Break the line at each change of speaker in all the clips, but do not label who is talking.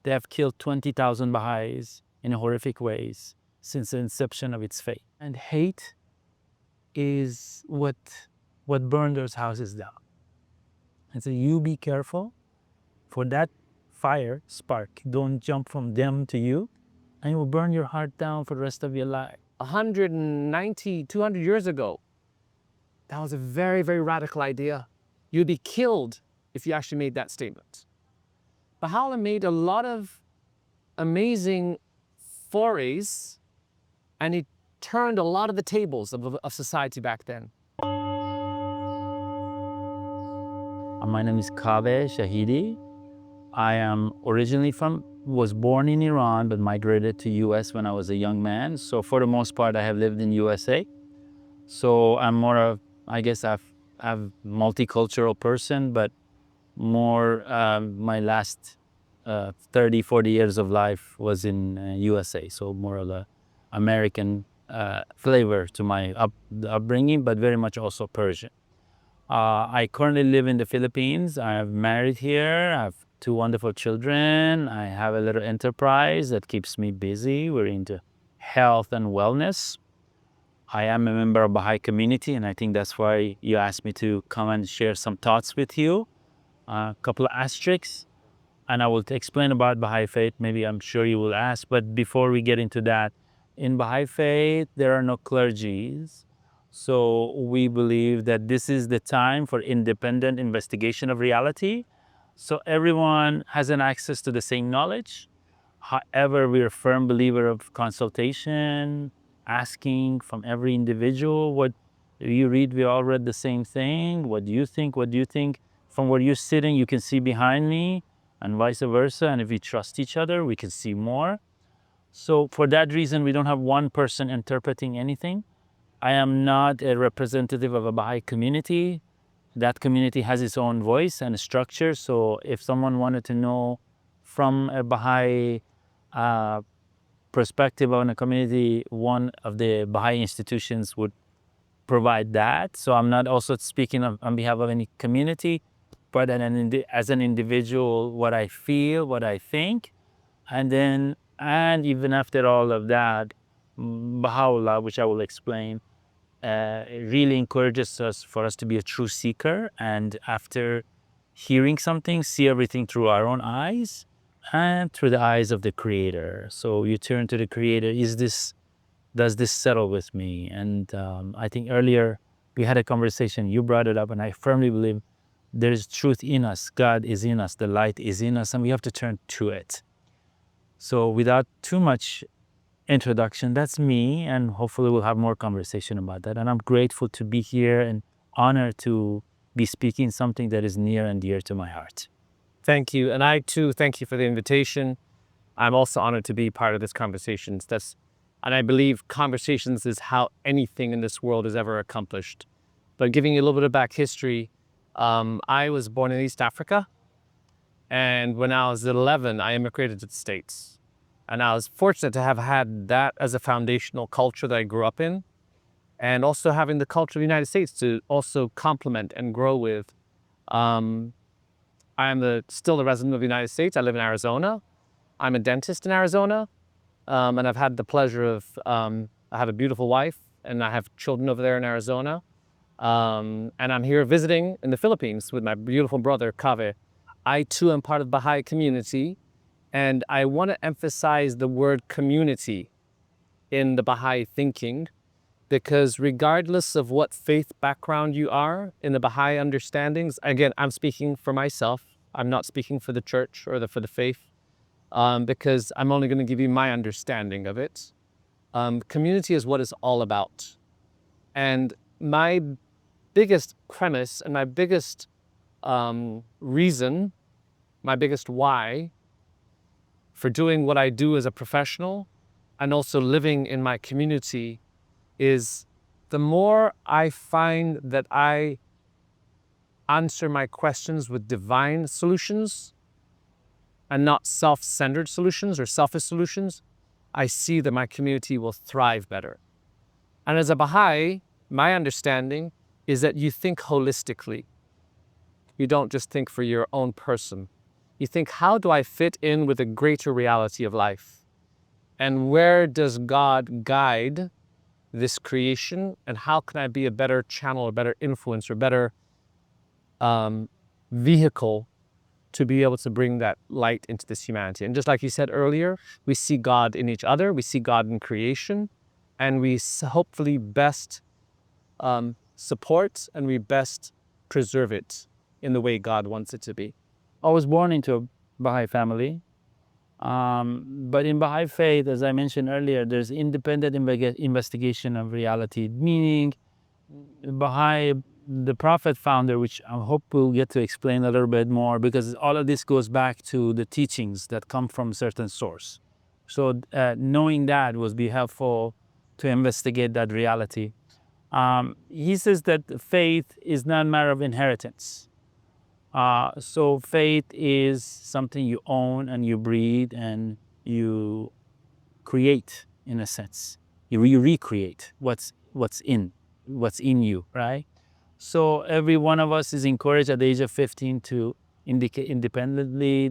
They have killed 20,000 Baha'is in horrific ways since the inception of its faith. And hate is what burned those houses down. And so you be careful for that fire spark. Don't jump from them to you, and it will burn your heart down for the rest of your life.
190, 200 years ago, that was a very, very radical idea. You'd be killed if you actually made that statement. Baha'u'llah made a lot of amazing forays, and he turned a lot of the tables of society back then.
My name is Kaveh Shahidi. I am originally was born in Iran, but migrated to US when I was a young man. So for the most part, I have lived in USA. So I'm more of, I guess I'm multicultural person, but more my last 30, 40 years of life was in USA. So more of the American flavor to my upbringing, but very much also Persian. I currently live in the Philippines. I'm married here. I have 2 wonderful children. I have a little enterprise that keeps me busy. We're into health and wellness. I am a member of Baha'i community, and I think that's why you asked me to come and share some thoughts with you. A couple of asterisks, and I will explain about Baha'i Faith. Maybe I'm sure you will ask, but before we get into that, in Baha'i Faith, there are no clergies. So we believe that this is the time for independent investigation of reality. So everyone has an access to the same knowledge. However, we're a firm believer of consultation, asking from every individual, what you read, we all read the same thing. What do you think? What do you think? From where you're sitting, you can see behind me, and vice versa. And if we trust each other, we can see more. So for that reason, we don't have one person interpreting anything. I am not a representative of a Baha'i community. That community has its own voice and structure. So if someone wanted to know from a Baha'i perspective on a community, one of the Baha'i institutions would provide that. So I'm not also speaking on behalf of any community, but as an individual, what I feel, what I think. And even after all of that, Baha'u'llah, which I will explain, really encourages us for us to be a true seeker, and after hearing something, see everything through our own eyes and through the eyes of the Creator. So you turn to the Creator. Does this settle with me? And I think earlier we had a conversation, you brought it up, and I firmly believe there is truth in us. God is in us, the light is in us, and we have to turn to it. So without too much introduction, that's me, and hopefully we'll have more conversation about that. And I'm grateful to be here and honored to be speaking something that is near and dear to my heart.
Thank you. And I too thank you for the invitation. I'm also honored to be part of this conversation. And I believe conversations is how anything in this world is ever accomplished. But giving you a little bit of back history, I was born in East Africa. And when I was 11, I immigrated to the States. And I was fortunate to have had that as a foundational culture that I grew up in, and also having the culture of the United States to also complement and grow with. I am still a resident of the United States. I live in Arizona. I'm a dentist in Arizona, and I've had the pleasure of, I have a beautiful wife, and I have children over there in Arizona. And I'm here visiting in the Philippines with my beautiful brother, Kaveh. I too am part of the Baha'i community. And I want to emphasize the word community in the Baha'i thinking, because regardless of what faith background you are in the Baha'i understandings, again, I'm speaking for myself. I'm not speaking for the church or for the faith, because I'm only going to give you my understanding of it. Community is what it's all about. And my biggest premise and my biggest reason, my biggest why, for doing what I do as a professional and also living in my community is the more I find that I answer my questions with divine solutions and not self-centered solutions or selfish solutions, I see that my community will thrive better. And as a Baha'i, my understanding is that you think holistically. You don't just think for your own person. you think, how do I fit in with the greater reality of life? And where does God guide this creation? And how can I be a better channel, a better influence, or better vehicle to be able to bring that light into this humanity? And just like you said earlier, we see God in each other, we see God in creation, and we hopefully best support and we best preserve it in the way God wants it to be.
I was born into a Baha'i family. But in Baha'i Faith, as I mentioned earlier, there's independent investigation of reality, meaning Baha'i, the Prophet founder, which I hope we'll get to explain a little bit more, because all of this goes back to the teachings that come from certain source. So knowing that would be helpful to investigate that reality. He says that faith is not a matter of inheritance. So faith is something you own and you breathe and you create, in a sense. You recreate what's in you, right? So every one of us is encouraged at the age of 15 to independently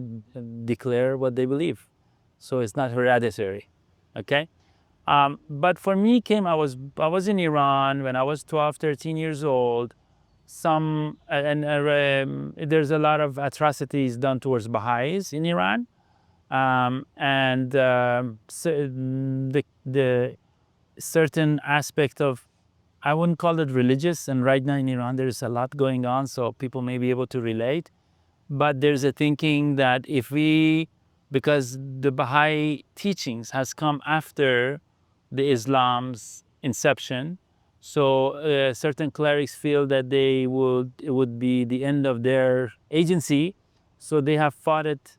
declare what they believe. So it's not hereditary, okay? But for me, I was in Iran when I was 12, 13 years old. There's a lot of atrocities done towards Baha'is in Iran, so the certain aspect of, I wouldn't call it religious, and right now in Iran there's a lot going on, so people may be able to relate. But there's a thinking that because the Baha'i teachings has come after the Islam's inception, so certain clerics feel that it would be the end of their agency, so they have fought it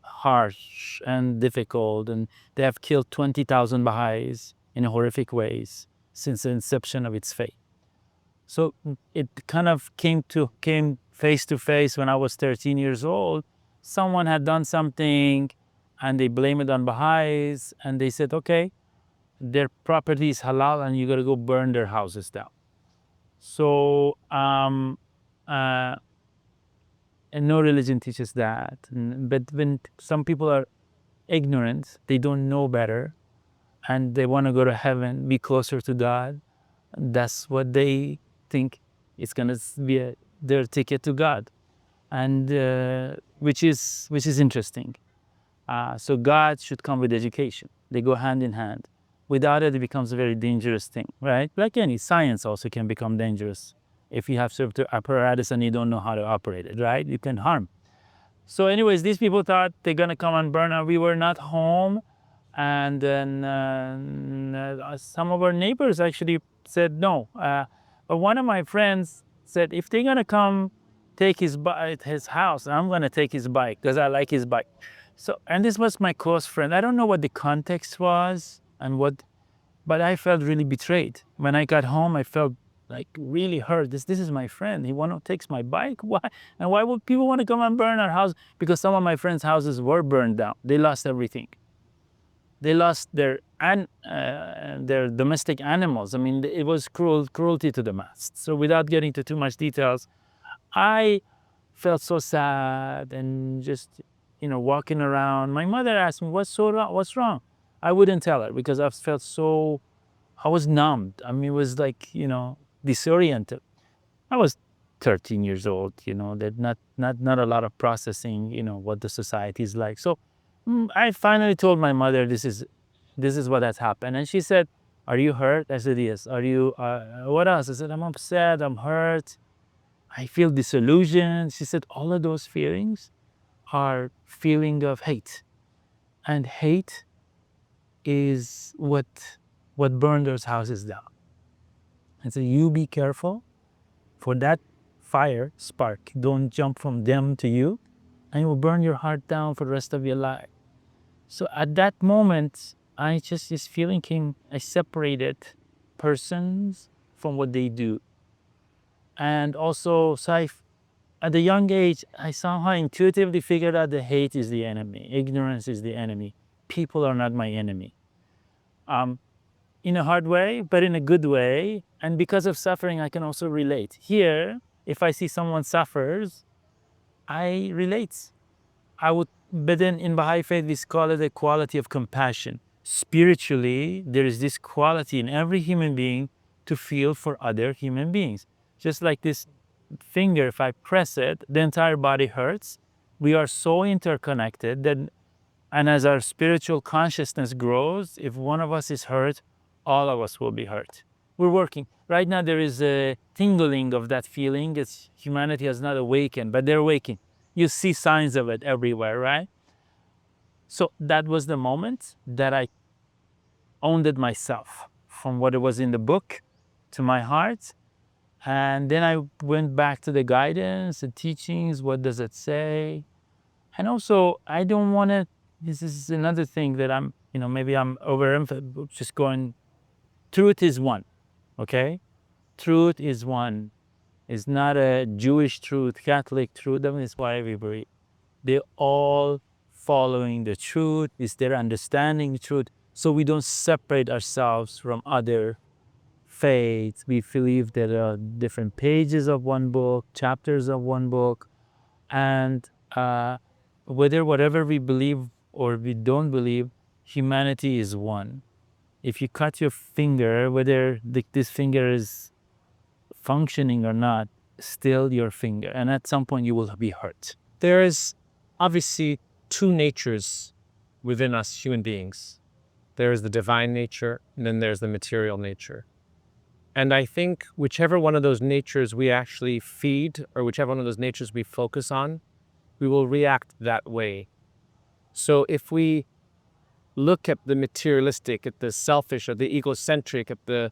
harsh and difficult, and they have killed 20,000 Baha'is in horrific ways since the inception of its faith. So it kind of came face to face when I was 13 years old. Someone had done something and they blame it on Baha'is, and they said, okay, their property is halal and you got to go burn their houses down. So, and no religion teaches that. But when some people are ignorant, they don't know better, and they want to go to heaven, be closer to God, that's what they think is going to be their ticket to God, and which is interesting. So God should come with education. They go hand in hand. Without it, it becomes a very dangerous thing, right? Like any science also can become dangerous. If you have certain apparatus and you don't know how to operate it, right? You can harm. So anyways, these people thought they're going to come and burn us. We were not home. And then some of our neighbors actually said no. But one of my friends said, if they're going to come take his house, I'm going to take his bike because I like his bike. So, and this was my close friend. I don't know what the context was but I felt really betrayed. When I got home, I felt like really hurt. This is my friend. He takes my bike. Why? And why would people want to come and burn our house? Because some of my friends' houses were burned down. They lost everything. They lost their domestic animals. I mean, it was cruelty to the mass. So without getting into too much details, I felt so sad and just, walking around. My mother asked me, what's wrong? I wouldn't tell her because I was numbed. I mean, it was like, disoriented. I was 13 years old, that not a lot of processing, what the society is like. So I finally told my mother, this is what has happened. And she said, are you hurt? I said, yes. Are you, what else? I said, I'm upset, I'm hurt. I feel disillusioned. She said, all of those feelings are feeling of hate. And hate is what burned those houses down. And so you be careful for that fire spark. Don't jump from them to you, and it will burn your heart down for the rest of your life. So at that moment, this feeling came. I separated persons from what they do. And also, at a young age, I somehow intuitively figured out that hate is the enemy. Ignorance is the enemy. People are not my enemy. In a hard way, but in a good way. And because of suffering, I can also relate. Here, if I see someone suffers, I relate. but then in Baha'i Faith, we call it a quality of compassion. Spiritually, there is this quality in every human being to feel for other human beings. Just like this finger, if I press it, the entire body hurts. We are so interconnected that, and as our spiritual consciousness grows, if one of us is hurt, all of us will be hurt. We're working. Right now, there is a tingling of that feeling. It's humanity has not awakened, but they're waking. You see signs of it everywhere, right? So that was the moment that I owned it myself, from what it was in the book to my heart. And then I went back to the guidance, the teachings, what does it say? And also, I don't want to, this is another thing that I'm, maybe I'm just going, truth is one, okay? Truth is one. It's not a Jewish truth, Catholic truth, that is why everybody, they're all following the truth, is their understanding the truth. So we don't separate ourselves from other faiths. We believe there are different pages of one book, chapters of one book, and whatever we believe or we don't believe, humanity is one. If you cut your finger, whether this finger is functioning or not, still your finger, and at some point you will be hurt.
There is obviously two natures within us human beings. There is the divine nature, and then there's the material nature. And I think whichever one of those natures we actually feed, or whichever one of those natures we focus on, we will react that way. So if we look at the materialistic, at the selfish, or the egocentric, at the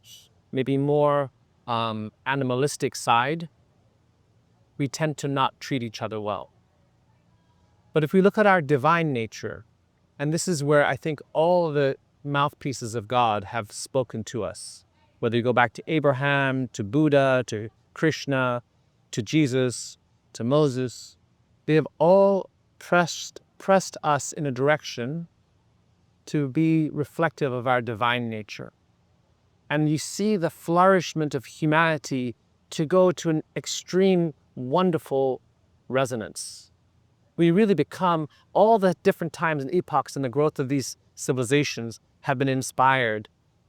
maybe more animalistic side, we tend to not treat each other well. But if we look at our divine nature, and this is where I think all the mouthpieces of God have spoken to us, whether you go back to Abraham, to Buddha, to Krishna, to Jesus, to Moses, they have all pressed us in a direction to be reflective of our divine nature. And you see the flourishment of humanity to go to an extreme, wonderful resonance. We really become, all the different times and epochs in the growth of these civilizations have been inspired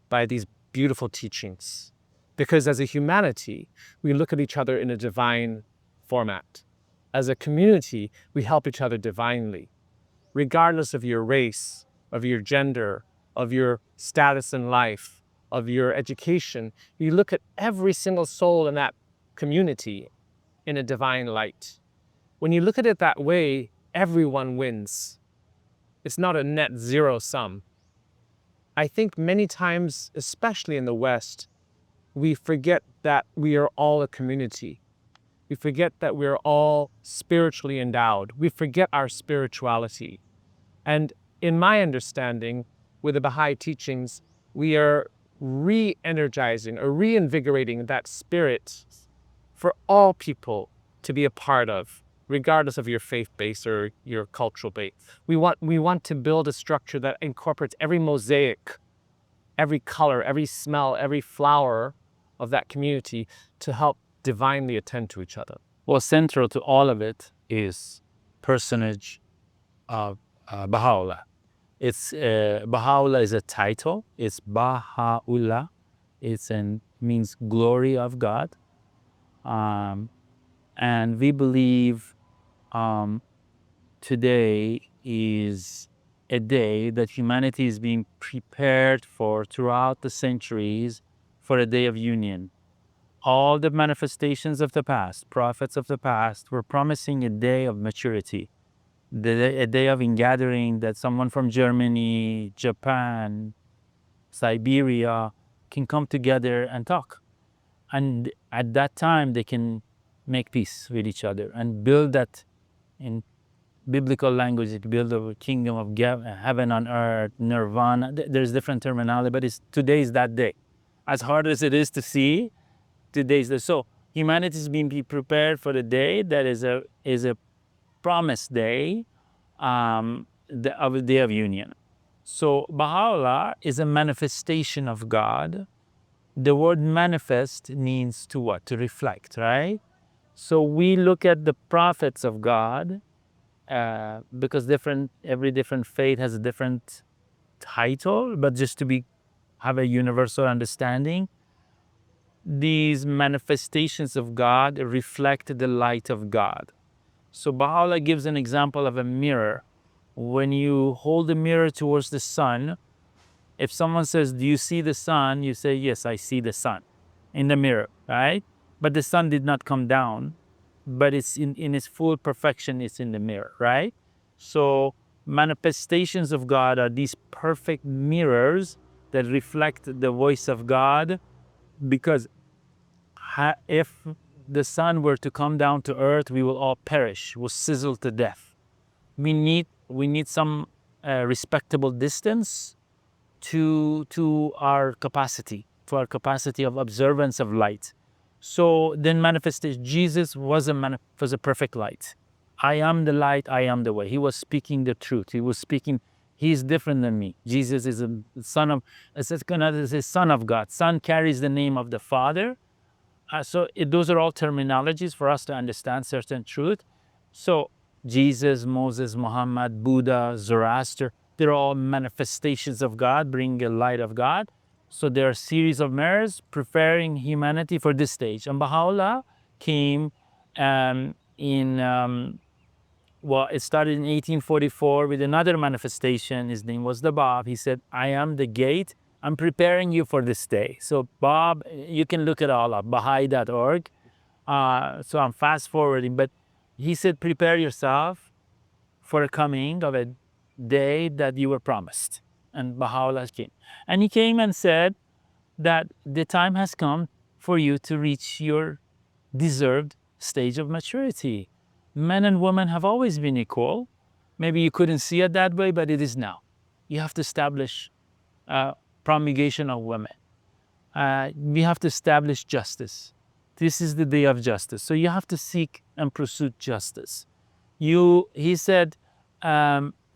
by these beautiful teachings. Because as a humanity, we look at each other in a divine format. As a community, we help each other divinely. Regardless of your race, of your gender, of your status in life, of your education, you look at every single soul in that community in a divine light. When you look at it that way, everyone wins. It's not a net zero sum. I think many times, especially in the West, we forget that we are all a community. We forget that we're all spiritually endowed. We forget our spirituality. And in my understanding, with the Baha'i teachings, we are re-energizing or reinvigorating that spirit for all people to be a part of, regardless of your faith base or your cultural base. We want to build a structure that incorporates every mosaic, every color, every smell, every flower of that community to help divinely attend to each other.
Well, central to all of it is personage of Baha'u'llah. Baha'u'llah is a title. It's Baha'u'llah. Means glory of God. And we believe today is a day that humanity is being prepared for throughout the centuries for a day of union. All the manifestations of the past, prophets of the past, were promising a day of maturity, a day of ingathering, that someone from Germany, Japan, Siberia can come together and talk. And at that time, they can make peace with each other and build that, in biblical language, build a kingdom of heaven on earth, nirvana. There's different terminology, but today is that day. As hard as it is to see, today's the so humanity is being prepared for the day that is a promised day, of a day of union. So Baha'u'llah is a manifestation of God. The word manifest means to what? To reflect, right? So we look at the prophets of God because every different faith has a different title, but just to have a universal understanding, these manifestations of God reflect the light of God. So Baha'u'llah gives an example of a mirror. When you hold the mirror towards the sun, if someone says, "Do you see the sun?" you say, "Yes, I see the sun in the mirror," right? But the sun did not come down, but it's in its full perfection, it's in the mirror, right? So manifestations of God are these perfect mirrors that reflect the voice of God, because if the sun were to come down to earth, we will all perish, we'll sizzle to death. We need some respectable distance to our capacity, to our capacity of observance of light. So then manifestation, Jesus was a perfect light. I am the light, I am the way. He was speaking the truth. He was speaking, he's different than me. Jesus is a son of, is a son of God. Son carries the name of the Father. Those are all terminologies for us to understand certain truth. So Jesus, Moses, Muhammad, Buddha, Zoroaster, they're all manifestations of God, bringing a light of God. So there are a series of mirrors preparing humanity for this stage. And Baha'u'llah came it started in 1844 with another manifestation. His name was the Bab. He said, "I am the gate. I'm preparing you for this day." So Bab, you can look it all up, Baha'i.org. So I'm fast forwarding, but he said, "Prepare yourself for a coming of a day that you were promised." And Baha'u'llah came. And he came and said that the time has come for you to reach your deserved stage of maturity. Men and women have always been equal. Maybe you couldn't see it that way, but it is now. You have to establish promulgation of women. We have to establish justice. This is the day of justice. So you have to seek and pursue justice. He said,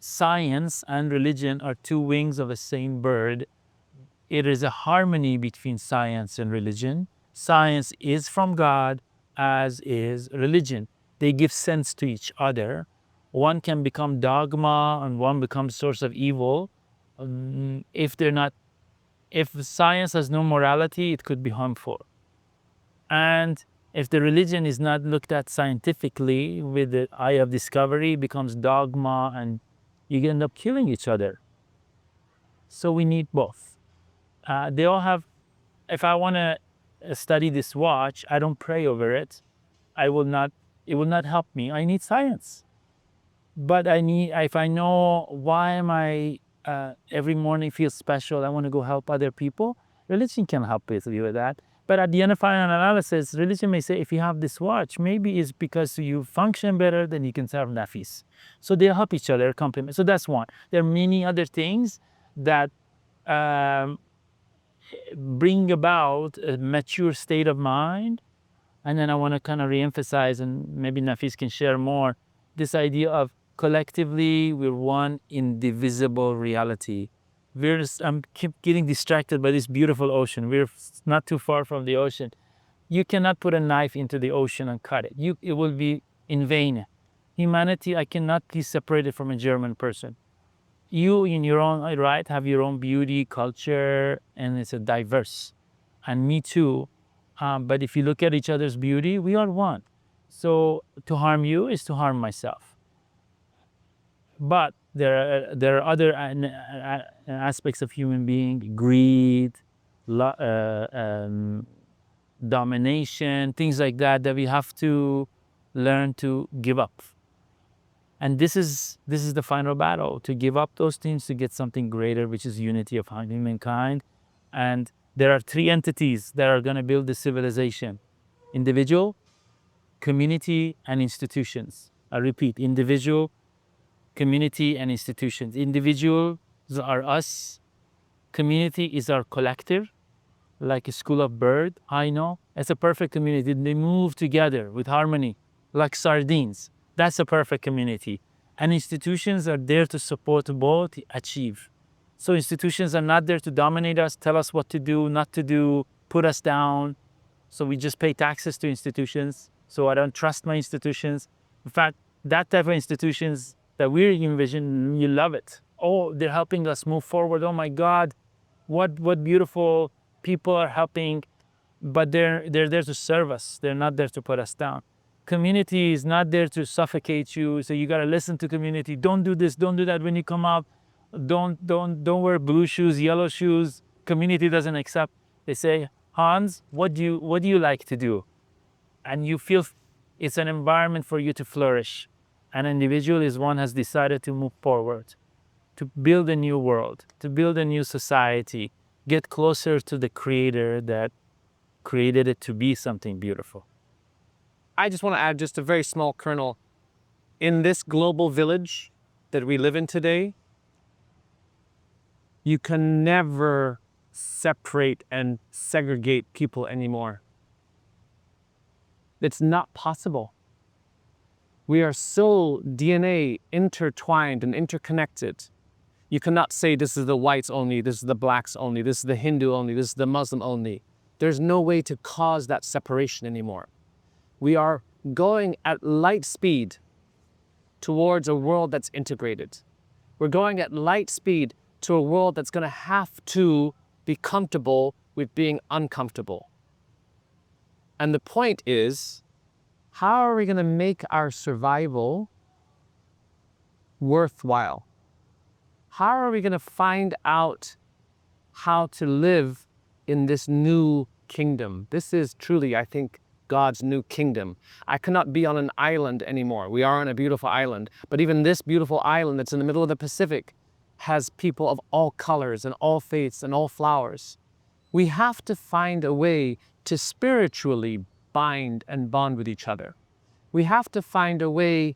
science and religion are two wings of the same bird. It is a harmony between science and religion. Science is from God, as is religion. They give sense to each other. One can become dogma and one becomes source of evil. If science has no morality, it could be harmful. And if the religion is not looked at scientifically with the eye of discovery, it becomes dogma and you end up killing each other. So we need both. They all have, if I want to study this watch, I don't pray over it. It will not help me. I need science. But if I know why am I every morning feel special, I want to go help other people, religion can help you with that. But at the end of final analysis, religion may say, if you have this watch, maybe it's because you function better, then you can serve Nafiz. So they help each other, complement. So that's one. There are many other things that bring about a mature state of mind. And then I want to kind of reemphasize, and maybe Nafiz can share more, this idea of collectively we're one indivisible reality. I'm keep getting distracted by this beautiful ocean. We're not too far from the ocean. You cannot put a knife into the ocean and cut it. It will be in vain. Humanity, I cannot be separated from a German person. You, in your own right, have your own beauty, culture, and it's a diverse. And me too. But if you look at each other's beauty, we are one. So to harm you is to harm myself. But there are other aspects of human being: greed, domination, things like that we have to learn to give up. And this is the final battle, to give up those things to get something greater, which is unity of humankind. And there are three entities that are going to build the civilization: individual, community, and institutions. I repeat, individual, community, and institutions. Individuals are us. Community is our collective, like a school of bird. I know it's a perfect community. They move together with harmony, like sardines. That's a perfect community. And institutions are there to support both, achieve. So institutions are not there to dominate us, tell us what to do, not to do, put us down. So we just pay taxes to institutions. So I don't trust my institutions. In fact, that type of institutions that we envision, you love it. Oh, they're helping us move forward. Oh my God, what beautiful people are helping, but they're there to serve us. They're not there to put us down. Community is not there to suffocate you. So you got to listen to community. Don't do this. Don't do that when you come out. Don't wear blue shoes, yellow shoes. Community doesn't accept. They say, Hans, what do you like to do? And you feel it's an environment for you to flourish. An individual is one has decided to move forward, to build a new world, to build a new society, get closer to the creator that created it to be something beautiful.
I just want to add just a very small kernel. In this global village that we live in today, you can never separate and segregate people anymore. It's not possible. We are so DNA intertwined and interconnected. You cannot say this is the whites only, this is the blacks only, this is the Hindu only, this is the Muslim only. There's no way to cause that separation anymore. We are going at light speed towards a world that's integrated. We're going at light speed to a world that's going to have to be comfortable with being uncomfortable. And the point is, how are we going to make our survival worthwhile? How are we going to find out how to live in this new kingdom? This is truly, I think, God's new kingdom. I cannot be on an island anymore. We are on a beautiful island, but even this beautiful island that's in the middle of the Pacific has people of all colors and all faiths and all flowers. We have to find a way to spiritually bind and bond with each other. We have to find a way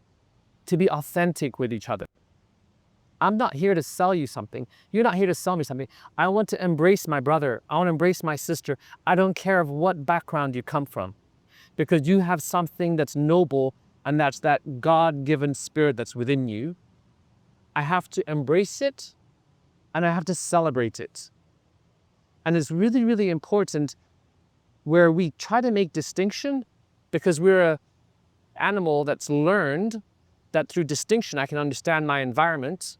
to be authentic with each other. I'm not here to sell you something. You're not here to sell me something. I want to embrace my brother. I want to embrace my sister. I don't care of what background you come from, because you have something that's noble, and that's that God-given spirit that's within you. I have to embrace it, and I have to celebrate it. And it's really, really important where we try to make distinction, because we're an animal that's learned that through distinction I can understand my environment.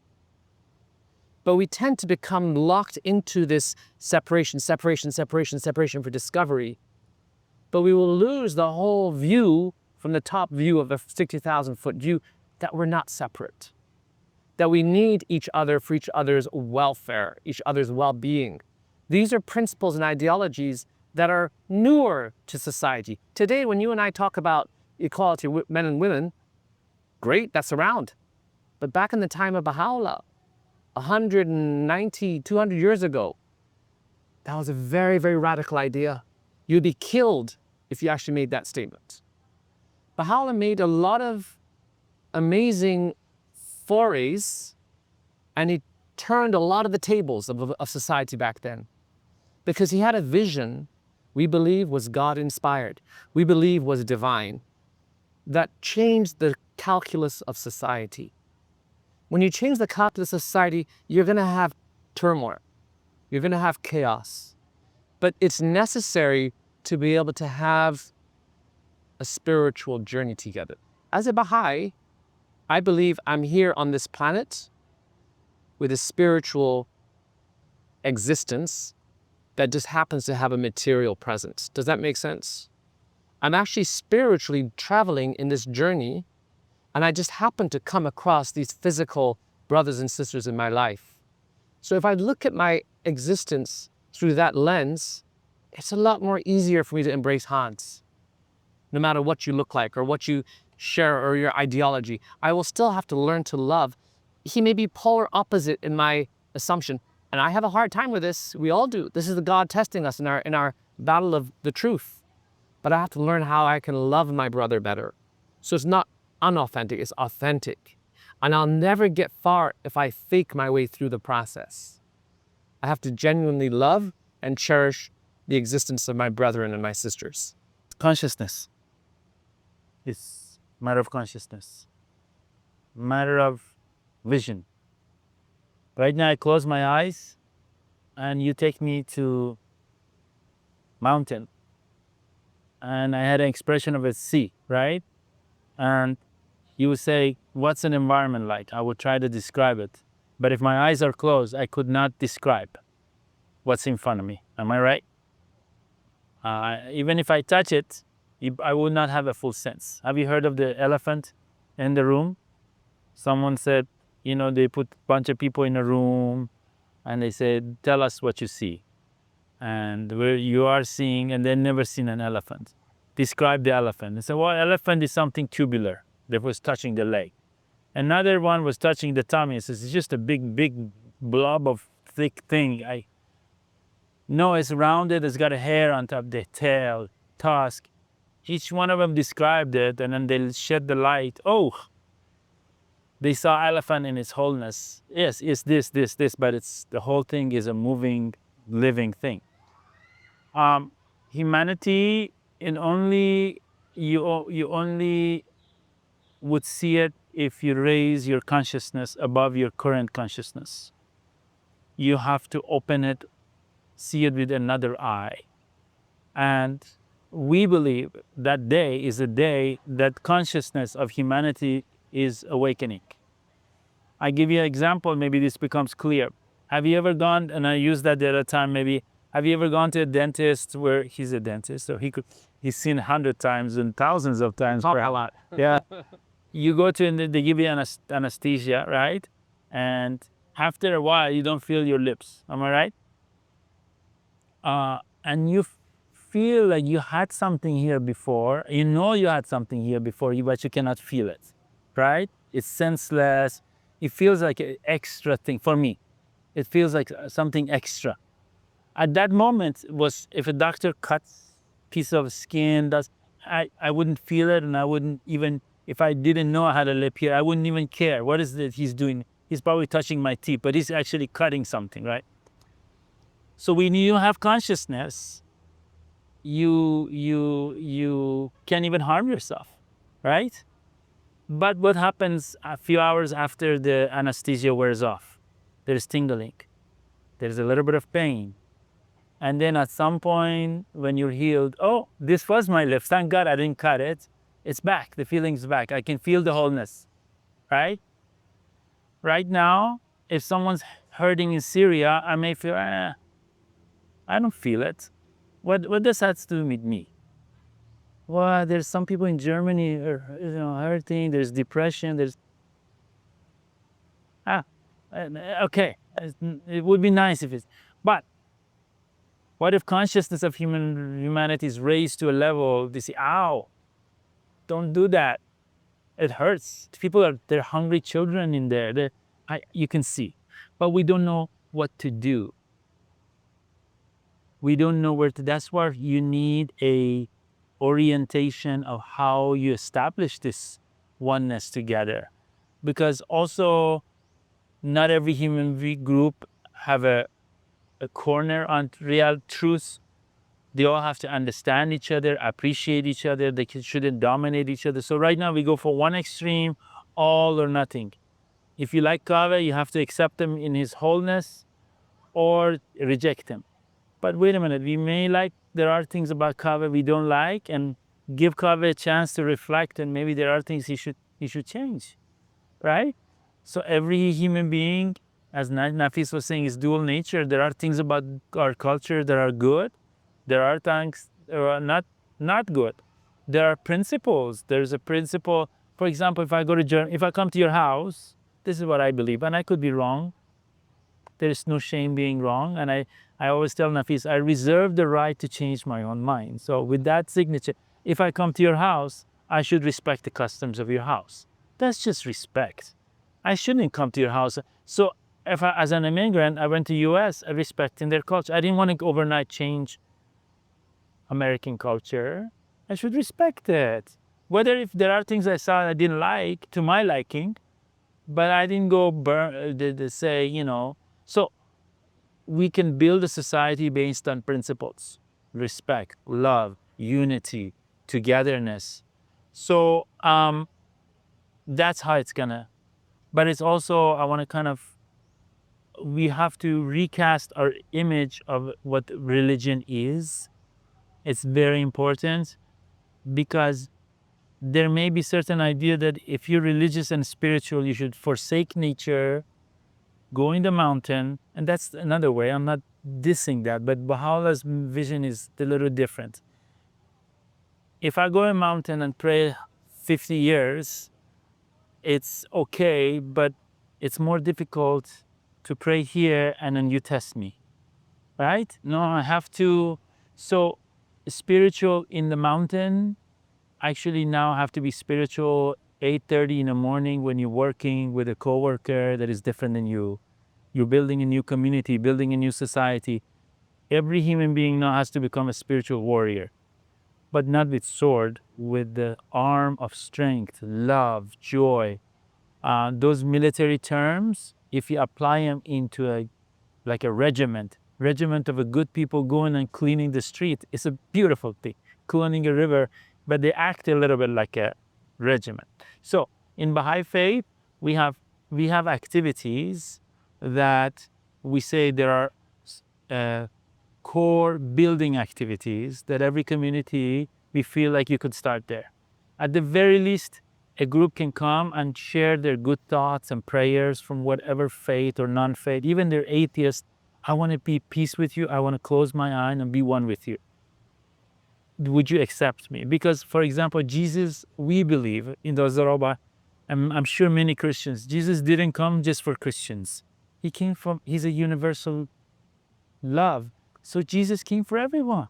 But we tend to become locked into this separation for discovery. But we will lose the whole view from the top view of the 60,000-foot view, that we're not separate, that we need each other for each other's welfare, each other's well-being. These are principles and ideologies that are newer to society. Today, when you and I talk about equality with men and women, great, that's around. But back in the time of Baha'u'llah, 190, 200 years ago, that was a very, very radical idea. You'd be killed if you actually made that statement. Baha'u'llah made a lot of amazing forays, and he turned a lot of the tables of society back then, because he had a vision we believe was God-inspired, we believe was divine, that changed the calculus of society. When you change the calculus of society, you're going to have turmoil. You're going to have chaos. But it's necessary to be able to have a spiritual journey together. As a Baha'i, I believe I'm here on this planet with a spiritual existence that just happens to have a material presence. Does that make sense? I'm actually spiritually traveling in this journey, and I just happen to come across these physical brothers and sisters in my life. So if I look at my existence through that lens, it's a lot more easier for me to embrace Hans. No matter what you look like or what you share or your ideology, I will still have to learn to love. He may be polar opposite in my assumption, and I have a hard time with this. We all do. This is the God testing us in our battle of the truth. But I have to learn how I can love my brother better. So it's not unauthentic, it's authentic. And I'll never get far if I fake my way through the process. I have to genuinely love and cherish the existence of my brethren and my sisters.
Consciousness. It's a matter of consciousness, matter of vision. Right now I close my eyes and you take me to mountain, and I had an expression of a sea, right? And You would say, what's an environment like? I would try to describe it. But if my eyes are closed, I could not describe what's in front of me. Am I right? Even if I touch it, I would not have a full sense. Have you heard of the elephant in the room? Someone said, they put a bunch of people in a room and they said, tell us what you see. And where you are seeing, and they've never seen an elephant. Describe the elephant. They said, well, elephant is something tubular that was touching the leg. Another one was touching the tummy. It says, it's just a big blob of thick thing. No, it's rounded, it's got a hair on top, the tail, tusk. Each one of them described it, and then they shed the light. Oh, they saw elephant in its wholeness. Yes, it's this, but the whole thing is a moving, living thing. Humanity, you only would see it if you raise your consciousness above your current consciousness. You have to open it, see it with another eye. And we believe that day is a day that consciousness of humanity is awakening. I give you an example, maybe this becomes clear. Have you ever gone, and I used that the other time maybe, have you ever gone to a dentist where he's a dentist, so he's seen 100 times and thousands of times.
For a lot.
Yeah. You go to, and they give you anesthesia, right? And after a while, you don't feel your lips. Am I right? And you feel like you had something here before. You had something here before, but you cannot feel it, right? It's senseless. It feels like an extra thing. For me, it feels like something extra. At that moment, if a doctor cuts a piece of skin, I wouldn't feel it, and I wouldn't even, if I didn't know I had a lip here, I wouldn't even care. What is it he's doing? He's probably touching my teeth, but he's actually cutting something, right? So when you have consciousness, you can't even harm yourself, right? But what happens a few hours after the anesthesia wears off? There's tingling. There's a little bit of pain. And then at some point when you're healed, oh, this was my lip. Thank God I didn't cut it. It's back. The feeling's back. I can feel the wholeness, right? Right now, if someone's hurting in Syria, I may feel, I don't feel it. What does that have to do with me? Well, there's some people in Germany hurting. There's depression. Okay. It would be nice if it's, but what if consciousness of humanity is raised to a level they say, ow, don't do that. It hurts. They're hungry children in there. You can see, but we don't know what to do. We don't know where to, that's why you need a orientation of how you establish this oneness together. Because also, not every human group have a corner on real truth. They all have to understand each other, appreciate each other. They shouldn't dominate each other. So right now we go for one extreme, all or nothing. If you like Kaveh, you have to accept him in his wholeness or reject him. But wait a minute, there are things about Kaveh we don't like, and give Kaveh a chance to reflect, and maybe there are things he should change, right? So every human being, as Nafiz was saying, is dual nature. There are things about our culture that are good. There are things that are not good. There are principles. There's a principle. For example, if I come to your house, this is what I believe, and I could be wrong. There is no shame being wrong. And I always tell Nafiz, I reserve the right to change my own mind. So with that signature, if I come to your house, I should respect the customs of your house. That's just respect. I shouldn't come to your house. So as an immigrant, I went to US respecting their culture. I didn't want to overnight change American culture. I should respect it. Whether if there are things I saw I didn't like to my liking, but I didn't go say, So we can build a society based on principles: respect, love, unity, togetherness. So that's how it's gonna. But it's also, I want to we have to recast our image of what religion is. It's very important, because there may be certain idea that if you're religious and spiritual, you should forsake nature, go in the mountain, and that's another way. I'm not dissing that, but Baha'u'llah's vision is a little different. If I go in a mountain and pray 50 years, it's okay, but it's more difficult to pray here and then you test me, right? No, I have to. So spiritual in the mountain, actually now have to be spiritual 8:30 in the morning when you're working with a coworker that is different than you. You're building a new community, building a new society. Every human being now has to become a spiritual warrior, but not with sword, with the arm of strength, love, joy. Those military terms, if you apply them into a regiment of a good people going and cleaning the street, it's a beautiful thing. Cleaning a river, but they act a little bit like a regiment. So in Baha'i Faith, we have activities that we say there are core building activities that every community, we feel like you could start there. At the very least, a group can come and share their good thoughts and prayers from whatever faith or non-faith, even they're atheists. I want to be peace with you. I want to close my eye and be one with you. Would you accept me? Because, for example, Jesus, we believe in the Zoraba, and I'm sure many Christians, Jesus didn't come just for Christians. He's a universal love. So Jesus came for everyone.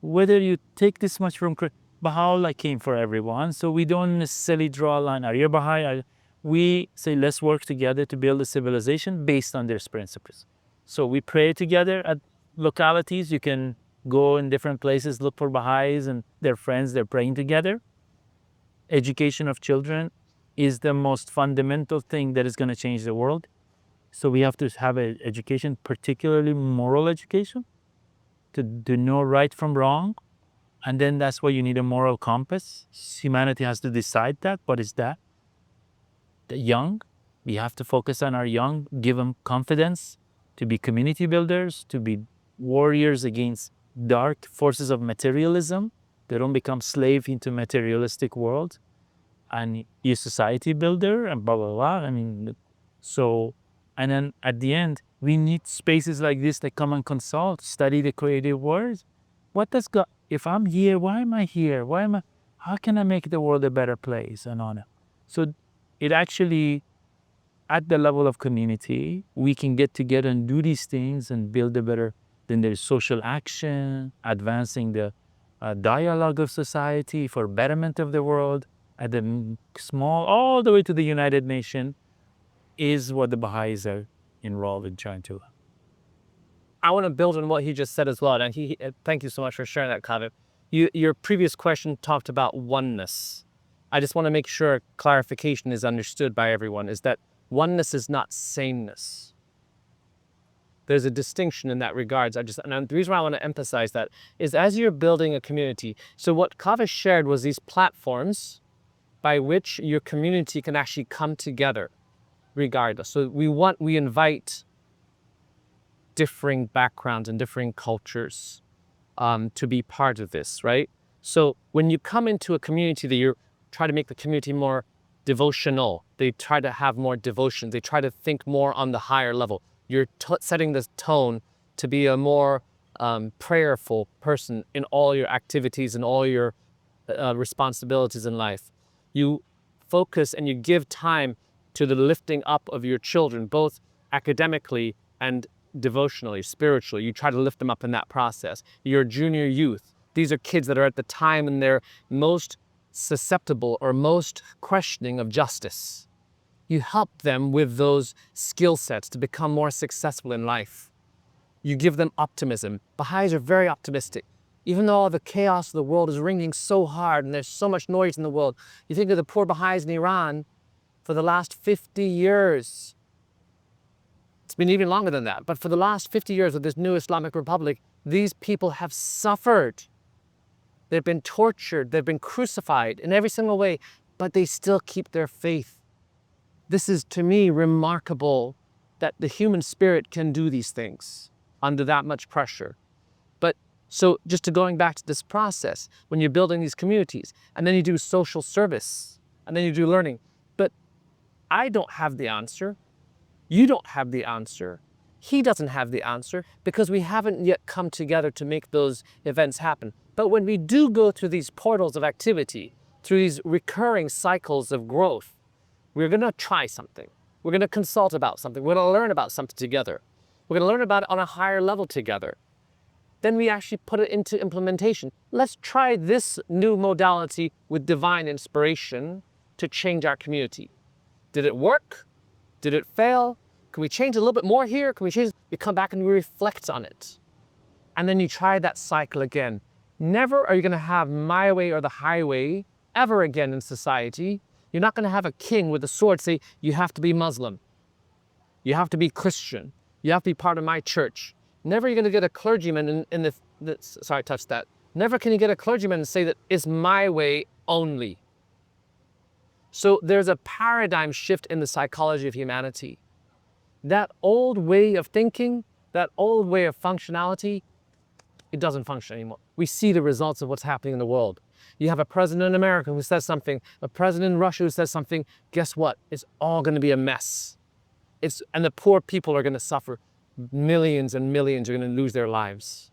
Whether you take this much from Baha'u'llah came for everyone. So we don't necessarily draw a line. Are you Baha'i? We say, let's work together to build a civilization based on their principles. So we pray together at localities. You can go in different places, look for Baha'is and their friends, they're praying together. Education of children is the most fundamental thing that is going to change the world. So we have to have an education, particularly moral education, to know right from wrong. And then that's why you need a moral compass. Humanity has to decide that. What is that? The young, we have to focus on our young, give them confidence to be community builders, to be warriors against dark forces of materialism. They don't become slave into materialistic world. And be a society builder and blah, blah, blah. I mean, so, and then at the end, we need spaces like this that come and consult, study the creative words. What does God, if I'm here, why am I here? How can I make the world a better place and on it? So it actually, at the level of community, we can get together and do these things and build a better, then there's social action, advancing the dialogue of society for betterment of the world, at the small, all the way to the United Nations, is what the Baha'is are enrolled in trying to.
I want to build on what he just said as well. And thank you so much for sharing that, Kaveh. Your previous question talked about oneness. I just want to make sure clarification is understood by everyone, is that oneness is not sameness. There's a distinction in that regards. And the reason why I want to emphasize that is as you're building a community, so what Kaveh shared was these platforms by which your community can actually come together regardless. So we invite differing backgrounds and differing cultures to be part of this, right? So when you come into a community that you're trying to make the community more devotional, they try to have more devotion, they try to think more on the higher level. You're setting the tone to be a more prayerful person in all your activities and all your responsibilities in life. You focus and you give time to the lifting up of your children, both academically and devotionally, spiritually. You try to lift them up in that process. Your junior youth, these are kids that are at the time and they're most susceptible or most questioning of justice. You help them with those skill sets to become more successful in life. You give them optimism. Baha'is are very optimistic. Even though all the chaos of the world is ringing so hard and there's so much noise in the world, you think of the poor Baha'is in Iran for the last 50 years. It's been even longer than that. But for the last 50 years of this new Islamic Republic, these people have suffered. They've been tortured. They've been crucified in every single way, but they still keep their faith. This is, to me, remarkable that the human spirit can do these things under that much pressure. But So just to going back to this process, when you're building these communities, and then you do social service, and then you do learning. But I don't have the answer. You don't have the answer. He doesn't have the answer because we haven't yet come together to make those events happen. But when we do go through these portals of activity, through these recurring cycles of growth, we're going to try something. We're going to consult about something. We're going to learn about something together. We're going to learn about it on a higher level together. Then we actually put it into implementation. Let's try this new modality with divine inspiration to change our community. Did it work? Did it fail? Can we change a little bit more here? Can we change? You come back and we reflect on it. And then you try that cycle again. Never are you going to have my way or the highway ever again in society. You're not going to have a king with a sword say, you have to be Muslim. You have to be Christian. You have to be part of my church. Never are you going to get a clergyman sorry, I touched that. Never can you get a clergyman and say that it's my way only. So there's a paradigm shift in the psychology of humanity. That old way of thinking, that old way of functionality, it doesn't function anymore. We see the results of what's happening in the world. You have a president in America who says something, a president in Russia who says something. Guess what? It's all going to be a mess. And the poor people are going to suffer. Millions and millions are going to lose their lives.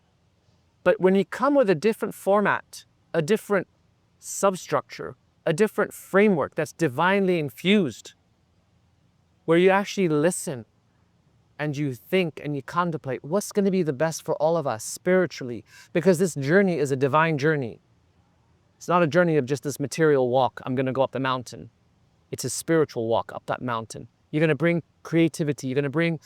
But when you come with a different format, a different substructure, a different framework that's divinely infused, where you actually listen and you think and you contemplate what's going to be the best for all of us spiritually, because this journey is a divine journey. It's not a journey of just this material walk. I'm going to go up the mountain. It's a spiritual walk up that mountain. You're going to bring creativity. You're going to bring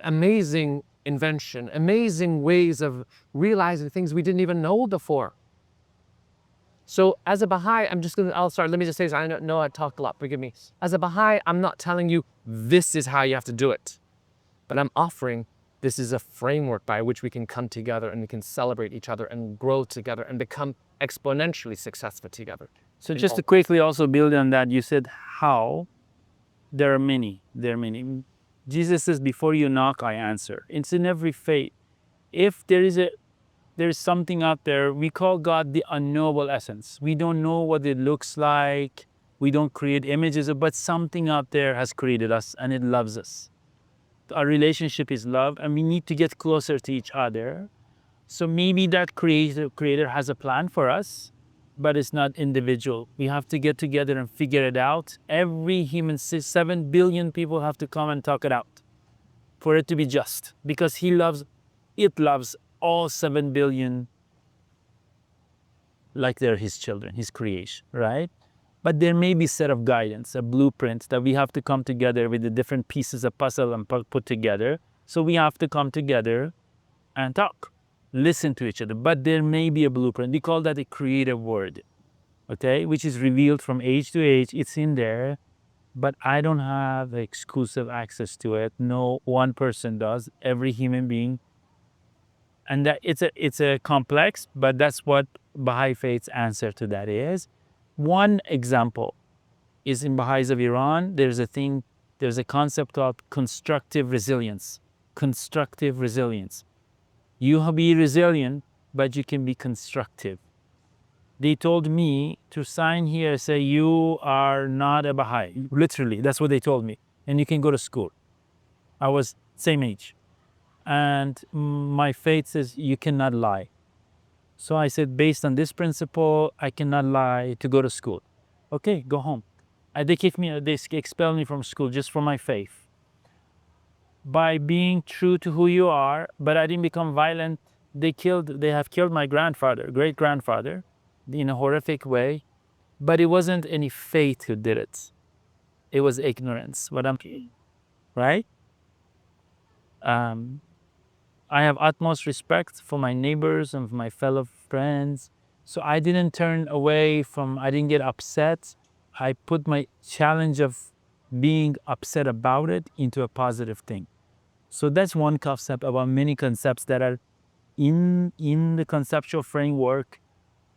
amazing invention, amazing ways of realizing things we didn't even know before. So as a Baha'i, let me just say this. I know I talk a lot, forgive me. As a Baha'i, I'm not telling you this is how you have to do it. But I'm offering this is a framework by which we can come together and we can celebrate each other and grow together and become exponentially successful together.
So just to quickly also build on that, you said how. There are many. Jesus says, before you knock, I answer. It's in every faith. If there's something out there, we call God the unknowable essence. We don't know what it looks like. We don't create images, but something out there has created us and it loves us. Our relationship is love and we need to get closer to each other. So maybe that creator has a plan for us, but it's not individual. We have to get together and figure it out. Every human, 7 billion people have to come and talk it out for it to be just, because it loves all 7 billion like they're his children, his creation, right? But there may be a set of guidance, a blueprint that we have to come together with the different pieces of puzzle and put together. So we have to come together and talk. Listen to each other, but there may be a blueprint. We call that a creative word, okay, which is revealed from age to age. It's in there, but I don't have exclusive access to it. No one person does. Every human being, and that it's a complex, but that's what Baha'i Faith's answer to that is. One example is in Baha'is of Iran. There's a concept called constructive resilience. Constructive resilience. You be resilient, but you can be constructive. They told me to sign here, say you are not a Baha'i. Literally, that's what they told me. And you can go to school. I was same age. And my faith says you cannot lie. So I said, based on this principle, I cannot lie to go to school. Okay, go home. They expelled me from school just for my faith. By being true to who you are, but I didn't become violent. They have killed my great-grandfather, in a horrific way, but it wasn't any faith who did it. It was ignorance, right? I have utmost respect for my neighbors and for my fellow friends. So I didn't turn away I didn't get upset. I put my challenge of being upset about it into a positive thing. So that's one concept about many concepts that are in the conceptual framework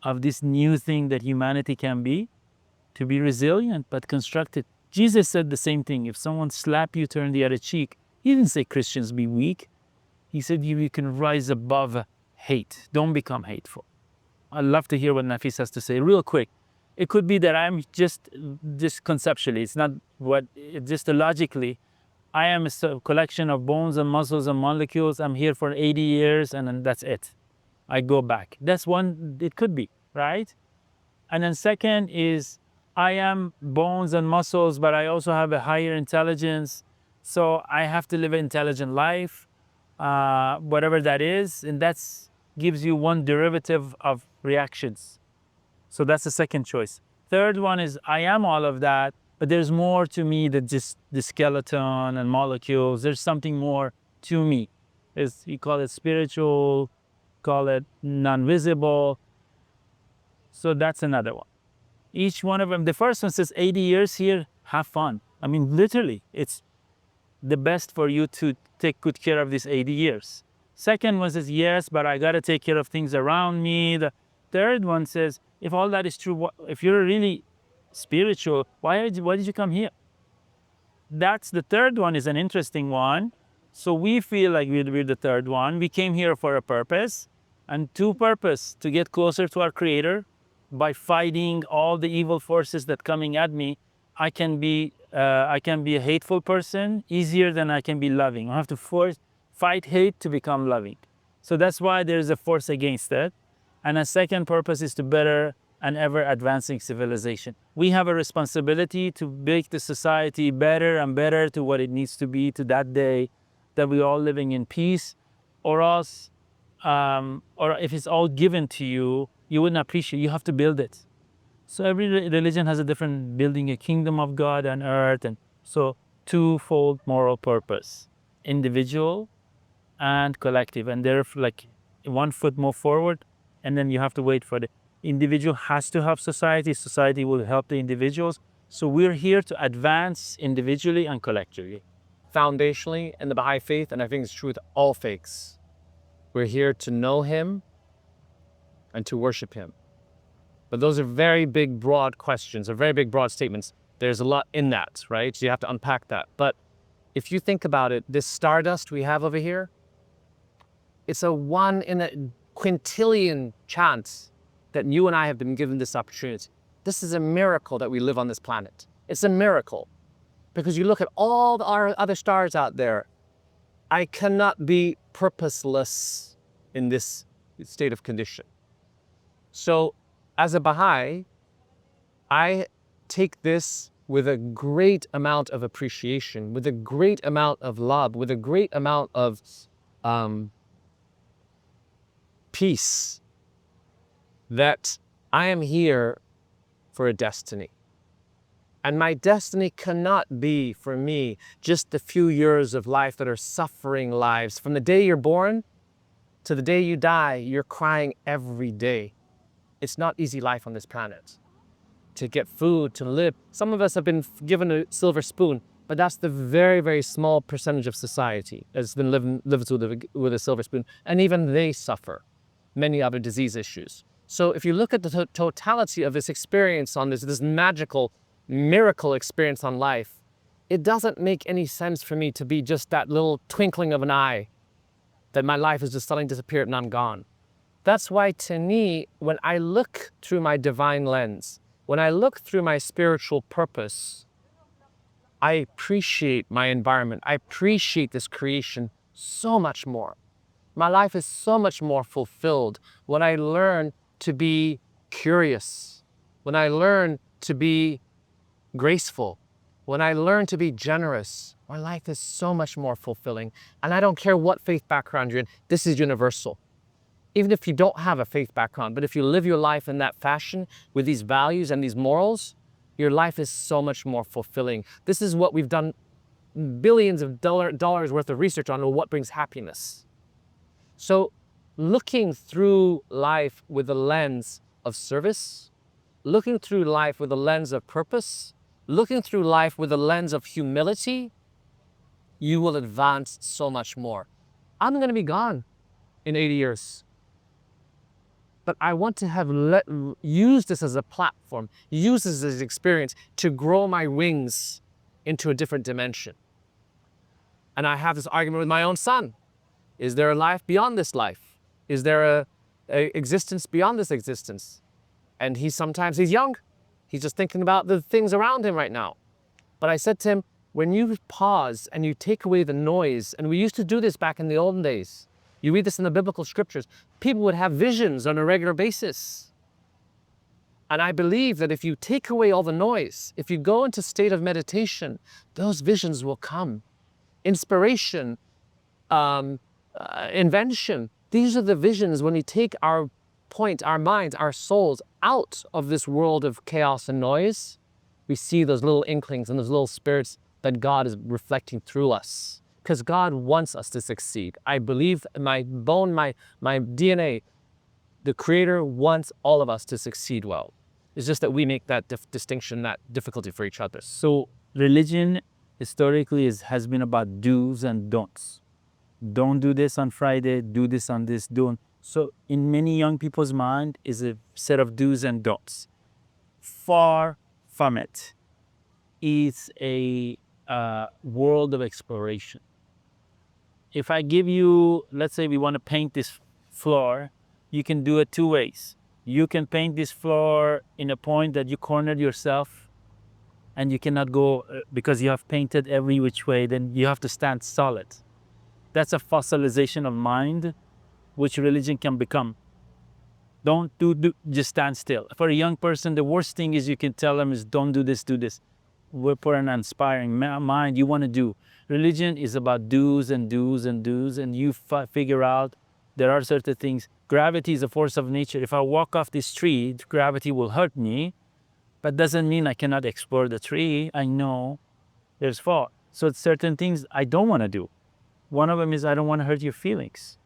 of this new thing that humanity can be, to be resilient but constructive. Jesus said the same thing. If someone slaps you, turn the other cheek. He didn't say Christians be weak. He said you can rise above hate. Don't become hateful. I'd love to hear what Nafis has to say real quick. It could be that I'm just conceptually, it's not what, just logically, I am a collection of bones and muscles and molecules. I'm here for 80 years and then that's it. I go back. That's one, it could be, right? And then second is I am bones and muscles, but I also have a higher intelligence. So I have to live an intelligent life, whatever that is. And that's gives you one derivative of reactions. So that's the second choice. Third one is I am all of that, but there's more to me than just the skeleton and molecules. There's something more to me. You call it spiritual, call it non-visible. So that's another one. Each one of them, the first one says 80 years here, have fun. I mean, literally, it's the best for you to take good care of these 80 years. Second one says, yes, but I got to take care of things around me. The third one says, if all that is true, if you're really spiritual, why did you come here? That's the third one is an interesting one. So we feel like we're the third one. We came here for a purpose, and two purpose, to get closer to our Creator by fighting all the evil forces that coming at me. I can be a hateful person easier than I can be loving. I have to fight hate to become loving. So that's why there's a force against it. And a second purpose is to better an ever advancing civilization. We have a responsibility to make the society better and better to what it needs to be to that day that we're all living in peace, or else, or if it's all given to you, you wouldn't appreciate it. You have to build it. So every religion has a different building a kingdom of God on earth. And so twofold moral purpose, individual and collective. And they're like 1 foot more forward, and then you have to wait for the individual has to help society. Society will help the individuals. So we're here to advance individually and collectively.
Foundationally in the Baha'i Faith, and I think it's true with all faiths, we're here to know Him and to worship Him. But those are very big, broad questions, or very big, broad statements. There's a lot in that, right? So you have to unpack that. But if you think about it, this stardust we have over here, it's a 1 in a quintillion chance that you and I have been given this opportunity. This is a miracle that we live on this planet. It's a miracle. Because you look at all our other stars out there, I cannot be purposeless in this state of condition. So as a Baha'i, I take this with a great amount of appreciation, with a great amount of love, with a great amount of peace, that I am here for a destiny. And my destiny cannot be, for me, just the few years of life that are suffering lives. From the day you're born to the day you die, you're crying every day. It's not easy life on this planet. To get food, to live. Some of us have been given a silver spoon, but that's the very, very small percentage of society that's been lives with a silver spoon. And even they suffer many other disease issues. So if you look at the totality of this experience on this magical miracle experience on life, it doesn't make any sense for me to be just that little twinkling of an eye, that my life is just suddenly disappeared and I'm gone. That's why, to me, when I look through my divine lens, when I look through my spiritual purpose, I appreciate my environment. I appreciate this creation so much more. My life is so much more fulfilled when I learn to be curious, when I learn to be graceful, when I learn to be generous. My life is so much more fulfilling. And I don't care what faith background you're in, this is universal. Even if you don't have a faith background, but if you live your life in that fashion with these values and these morals, your life is so much more fulfilling. This is what we've done billions of dollars worth of research on what brings happiness. So looking through life with a lens of service, looking through life with a lens of purpose, looking through life with a lens of humility, you will advance so much more. I'm going to be gone in 80 years. But I want to have used this as a platform, use this as an experience to grow my wings into a different dimension. And I have this argument with my own son. Is there a life beyond this life? Is there a existence beyond this existence? And he's young. He's just thinking about the things around him right now. But I said to him, when you pause and you take away the noise, and we used to do this back in the olden days, you read this in the biblical scriptures, people would have visions on a regular basis. And I believe that if you take away all the noise, if you go into a state of meditation, those visions will come. Inspiration, invention. These are the visions when we take our minds, our souls out of this world of chaos and noise. We see those little inklings and those little spirits that God is reflecting through us. Because God wants us to succeed. I believe in my bone, my DNA, the Creator wants all of us to succeed well. It's just that we make that distinction, that difficulty for each other.
So religion historically has been about do's and don'ts. Don't do this on Friday, do this on this, don't. So in many young people's mind is a set of do's and don'ts. Far from it. It's a world of exploration. If I give you, let's say we want to paint this floor, you can do it two ways. You can paint this floor in a point that you cornered yourself and you cannot go because you have painted every which way, then you have to stand solid. That's a fossilization of mind, which religion can become. Don't just stand still. For a young person, the worst thing is you can tell them is don't do this, do this. We're for an inspiring mind, you want to do. Religion is about do's and do's and do's, and you figure out there are certain things. Gravity is a force of nature. If I walk off this tree, gravity will hurt me, but doesn't mean I cannot explore the tree. I know there's fall. So it's certain things I don't want to do. One of them is I don't want to hurt your feelings.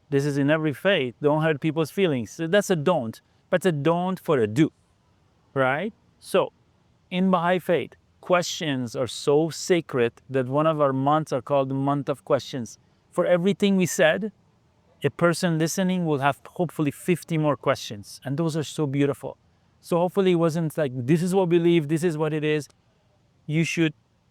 This is in every faith. Don't hurt people's feelings. So that's a don't, but it's a don't for a do, right? So in Baha'i Faith, questions are so sacred that one of our months are called the month of questions. For everything we said, a person listening will have hopefully 50 more questions. And those are so beautiful. So hopefully it wasn't like, this is what we believe, this is what it is.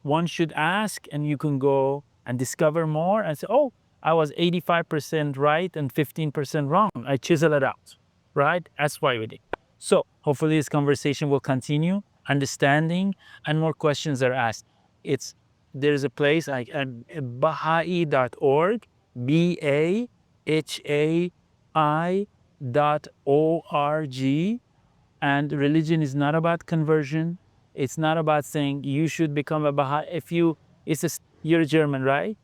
One should ask and you can go and discover more and say, oh, I was 85% right and 15% wrong. I chisel it out, right? That's why we did. So hopefully this conversation will continue, understanding, and more questions are asked. There's a place like Baha'i.org, BAHAI.org, and religion is not about conversion. It's not about saying you should become a Baha'i. You're German, right?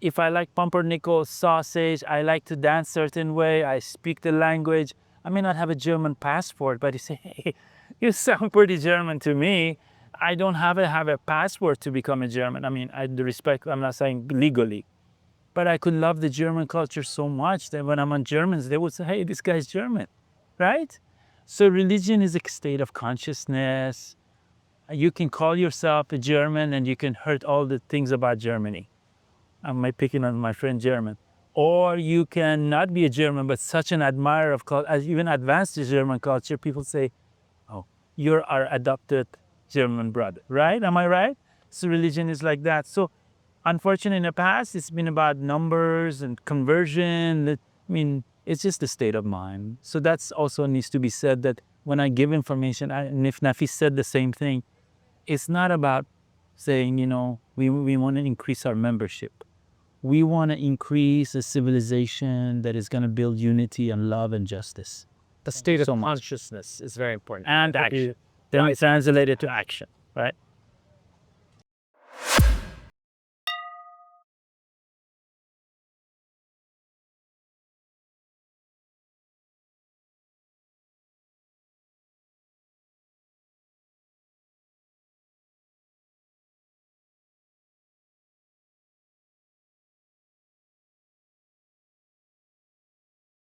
If I like pumpernickel sausage, I like to dance certain way, I speak the language. I may not have a German passport, but you say, hey, you sound pretty German to me. I don't have a passport to become a German. I mean, I respect, I'm not saying legally, but I could love the German culture so much that when I'm on Germans, they would say, hey, this guy's German, right? So religion is a state of consciousness. You can call yourself a German and you can hurt all the things about Germany. Am I picking on my friend German? Or you can not be a German, but such an admirer of culture, even advanced German culture, people say, oh, you're our adopted German brother, right? Am I right? So religion is like that. So unfortunately, in the past, it's been about numbers and conversion. I mean, it's just a state of mind. So that's also needs to be said that when I give information, and if Nafiz said the same thing, it's not about saying, we want to increase our membership. We want to increase a civilization that is going to build unity and love and justice.
The state of consciousness is very important.
And action. Then we translate it to action, right?